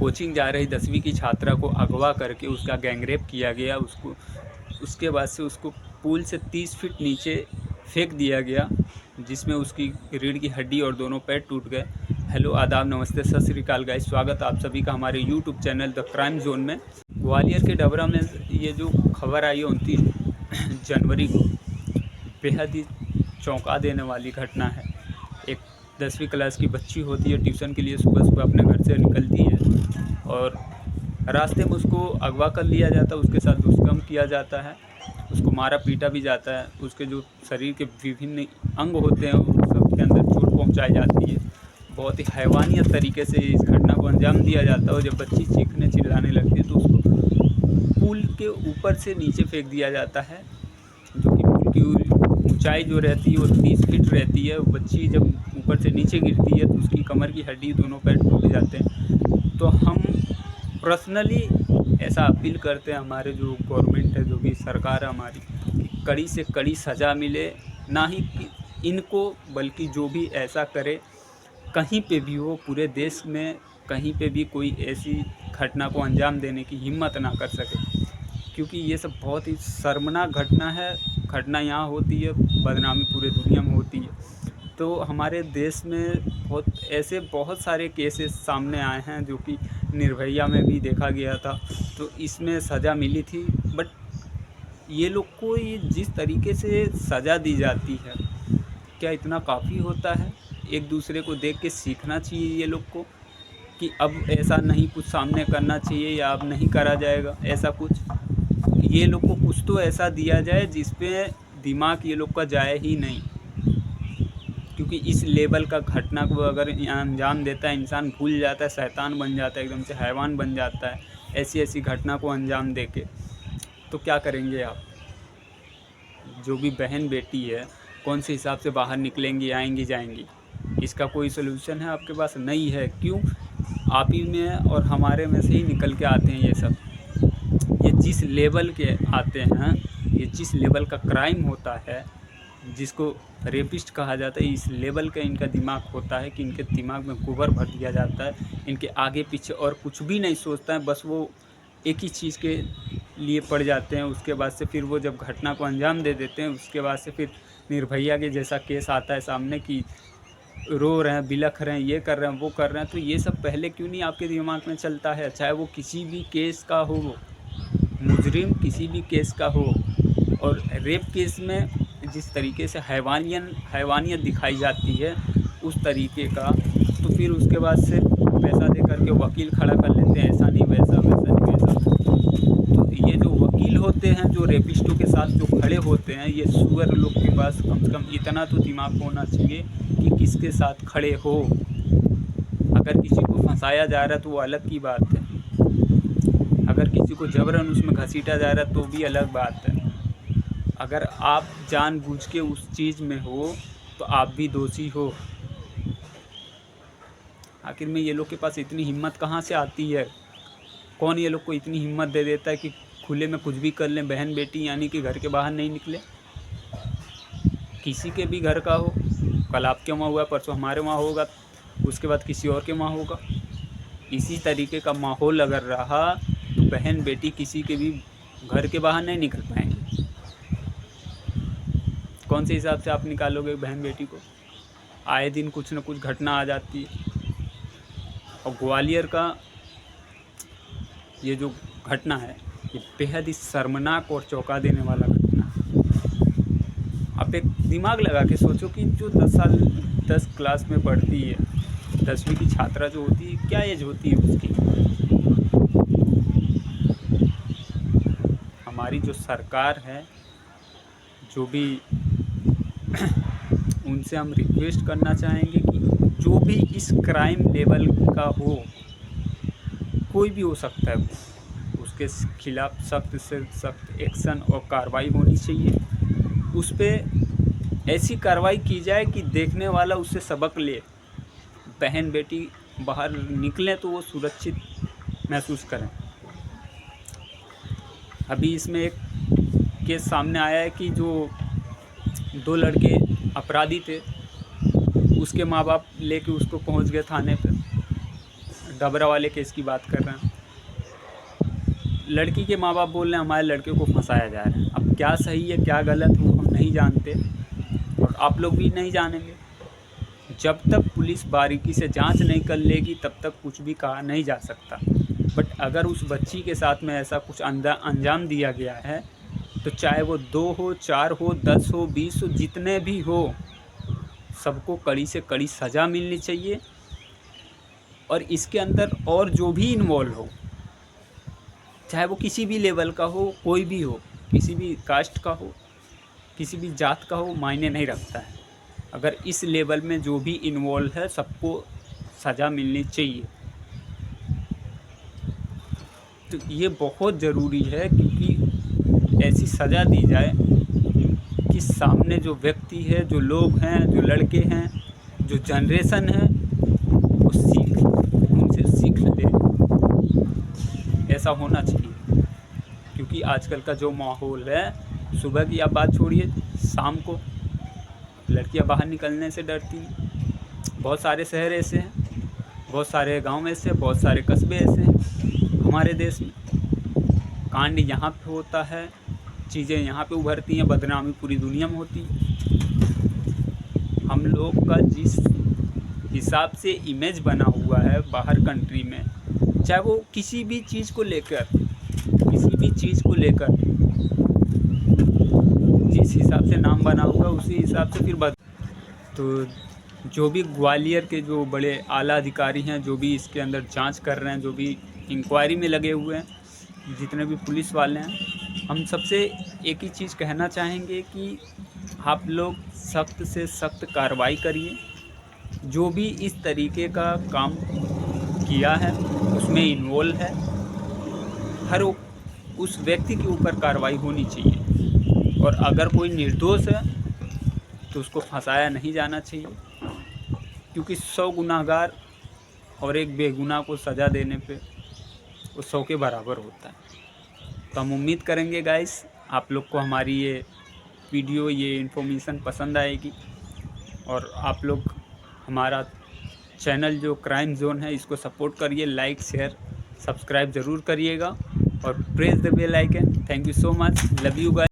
Coaching जा रही 10वीं की छात्रा को अगवा करके उसका गैंगरेप किया गया। उसके बाद से उसको पुल से 30 फीट नीचे फेंक दिया गया, जिसमें उसकी रीढ़ की हड्डी और दोनों पैर टूट गए। हेलो, आदाब, नमस्ते, सत श्री अकाल गाइस। स्वागत आप सभी का हमारे YouTube channel the crime zone में। ग्वालियर के डबरा में ये जो खबर आई है 29 जनवरी को, बेहद ही चौंका देने वाली घटना है। एक 10वीं क्लास की बच्ची होती है, ट्यूशन के लिए सुबह सुबह अपने घर से निकलती है और रास्ते में उसको अगवा कर लिया जाता है, उसके साथ दुष्कर्म किया जाता है, उसको मारा पीटा भी जाता है, उसके जो शरीर के विभिन्न अंग होते हैं उन सब के अंदर चोट पहुंचाई जाती है। बहुत ही हैवानियत तरीके से इस घटना को अंजाम दिया जाता है और जब बच्ची चीखने चिल्लाने लगती है तो उसको पुल के ऊपर से नीचे फेंक दिया जाता है, जो कि पुल की ऊंचाई जो रहती है वो 30 फीट रहती है। बच्ची जब ऊपर से नीचे गिरती है तो उसकी कमर की हड्डी, दोनों पैर टूट जाते हैं। तो हम पर्सनली ऐसा अपील करते हैं हमारे जो गवर्नमेंट है, जो भी सरकार है हमारी, कड़ी से कड़ी सज़ा मिले, ना ही इनको बल्कि जो भी ऐसा करे कहीं पे भी हो, पूरे देश में कहीं पे भी कोई ऐसी घटना को अंजाम देने की हिम्मत ना कर सके, क्योंकि ये सब बहुत ही शर्मनाक घटना है। घटना यहाँ होती है, बदनामी पूरे दुनिया में होती है। तो हमारे देश में बहुत सारे केसेस सामने आए हैं, जो कि निर्भया में भी देखा गया था, तो इसमें सज़ा मिली थी। बट ये लोग को ये जिस तरीके से सज़ा दी जाती है, क्या इतना काफ़ी होता है? एक दूसरे को देख के सीखना चाहिए ये लोग को कि अब ऐसा नहीं कुछ सामने करना चाहिए, या अब नहीं करा जाएगा ऐसा कुछ। ये लोग को कुछ तो ऐसा दिया जाए जिस पे दिमाग ये लोग का जाए ही नहीं, क्योंकि इस लेवल का घटना को अगर अंजाम देता है, इंसान भूल जाता है, शैतान बन जाता है, एकदम से हैवान बन जाता है ऐसी ऐसी घटना को अंजाम दे के। तो क्या करेंगे आप? जो भी बहन बेटी है, कौन से हिसाब से बाहर निकलेंगी, आएंगी, जाएंगी? इसका कोई सोल्यूशन है आपके पास? नहीं है। क्यों? आप ही में और हमारे में से ही निकल के आते हैं ये सब। ये जिस लेवल के आते हैं, ये जिस लेवल का क्राइम होता है, जिसको रेपिस्ट कहा जाता है, इस लेवल का इनका दिमाग होता है कि इनके दिमाग में गोबर भर दिया जाता है। इनके आगे पीछे और कुछ भी नहीं सोचता है, बस वो एक ही चीज़ के लिए पड़ जाते हैं। उसके बाद से फिर वो जब घटना को अंजाम दे देते हैं, उसके बाद से फिर निर्भया के जैसा केस आता है सामने कि रो रहे हैं, बिलख रहे हैं, ये कर रहे हैं, वो कर रहे हैं। तो ये सब पहले क्यों नहीं आपके दिमाग में चलता है? चाहे वो किसी भी केस का हो, मुजरिम किसी भी केस का हो, और रेप केस में जिस तरीके से हैवानियत दिखाई जाती है उस तरीके का, तो फिर उसके बाद से पैसा दे करके वकील खड़ा कर लेते हैं, ऐसा नहीं वैसा, वैसा नहीं वैसा। तो ये जो वकील होते हैं, जो रेपिस्टों के साथ जो खड़े होते हैं, ये सुअर लोग के पास कम से कम इतना तो दिमाग होना चाहिए कि किसके साथ खड़े हो। अगर किसी को फंसाया जा रहा है तो वो अलग की बात है, अगर किसी को जबरन उसमें घसीटा जा रहा है तो भी अलग बात है। अगर आप जानबूझ के उस चीज़ में हो तो आप भी दोषी हो। आखिर में ये लोग के पास इतनी हिम्मत कहाँ से आती है? कौन ये लोग को इतनी हिम्मत दे देता है कि खुले में कुछ भी कर लें? बहन बेटी यानी कि घर के बाहर नहीं निकले। किसी के भी घर का हो, कल आपके वहाँ हुआ, परसों हमारे वहाँ होगा, उसके बाद किसी और के वहाँ होगा। इसी तरीके का माहौल अगर रहा तो बहन बेटी किसी के भी घर के बाहर नहीं निकल पाएंगे। कौन से हिसाब से आप निकालोगे बहन बेटी को? आए दिन कुछ न कुछ घटना आ जाती है। और ग्वालियर का ये जो घटना है, ये बेहद ही शर्मनाक और चौंका देने वाला घटना है। आप एक दिमाग लगा के सोचो कि जो 10 क्लास में पढ़ती है, 10वीं की छात्रा जो होती है, क्या एज होती है उसकी? हमारी जो सरकार है, जो भी उनसे हम रिक्वेस्ट करना चाहेंगे कि जो भी इस क्राइम लेवल का हो, कोई भी हो सकता है, उसके खिलाफ सख्त से सख्त एक्शन और कार्रवाई होनी चाहिए। उस पर ऐसी कार्रवाई की जाए कि देखने वाला उससे सबक ले। बहन बेटी बाहर निकलें तो वो सुरक्षित महसूस करें। अभी इसमें एक केस सामने आया है कि जो 2 लड़के अपराधी थे, उसके माँ बाप लेके उसको पहुंच गए थाने पे। डबरा वाले केस की बात कर रहे हैं। लड़की के माँ बाप बोल रहे हैं हमारे लड़के को फंसाया जा रहा है। अब क्या सही है क्या गलत वो हम नहीं जानते और आप लोग भी नहीं जानेंगे। जब तक पुलिस बारीकी से जांच नहीं कर लेगी तब तक कुछ भी कहा नहीं जा सकता। बट अगर उस बच्ची के साथ में ऐसा कुछ अंजाम दिया गया है तो चाहे वो 2 हो, 4 हो, 10 हो, 20 हो, जितने भी हो, सबको कड़ी से कड़ी सज़ा मिलनी चाहिए। और इसके अंदर और जो भी इन्वॉल्व हो, चाहे वो किसी भी लेवल का हो, कोई भी हो, किसी भी कास्ट का हो, किसी भी जात का हो, मायने नहीं रखता है। अगर इस लेवल में जो भी इन्वॉल्व है सबको सज़ा मिलनी चाहिए। तो ये बहुत ज़रूरी है क्योंकि ऐसी सज़ा दी जाए कि सामने जो व्यक्ति है, जो लोग हैं, जो लड़के हैं, जो जनरेशन है, वो उनसे सीख ले। ऐसा होना चाहिए क्योंकि आजकल का जो माहौल है, सुबह की आप बात छोड़िए, शाम को लड़कियां बाहर निकलने से डरती हैं। बहुत सारे शहर ऐसे हैं, बहुत सारे गांव ऐसे, बहुत सारे कस्बे ऐसे हैं हमारे देश में। कांड यहाँ पे होता है, चीज़ें यहाँ पे उभरती हैं, बदनामी पूरी दुनिया में होती है। हम लोग का जिस हिसाब से इमेज बना हुआ है बाहर कंट्री में, चाहे वो किसी भी चीज़ को लेकर जिस हिसाब से नाम बना हुआ उसी हिसाब से फिर तो जो भी ग्वालियर के जो बड़े आला अधिकारी हैं, जो भी इसके अंदर जांच कर रहे हैं, जो भी इंक्वायरी में लगे हुए हैं, जितने भी पुलिस वाले हैं, हम सबसे एक ही चीज़ कहना चाहेंगे कि आप लोग सख्त से सख्त कार्रवाई करिए। जो भी इस तरीके का काम किया है, उसमें इन्वॉल्व है, हर उस व्यक्ति के ऊपर कार्रवाई होनी चाहिए। और अगर कोई निर्दोष है तो उसको फंसाया नहीं जाना चाहिए क्योंकि 100 गुनाहगार और एक बेगुनाह को सज़ा देने पे वो 100 के बराबर होता है। तो हम उम्मीद करेंगे गाइस आप लोग को हमारी ये वीडियो, ये इन्फॉर्मेशन पसंद आएगी और आप लोग हमारा चैनल जो क्राइम जोन है इसको सपोर्ट करिए, लाइक शेयर सब्सक्राइब ज़रूर करिएगा और press the bell icon. Thank you so much, love you guys.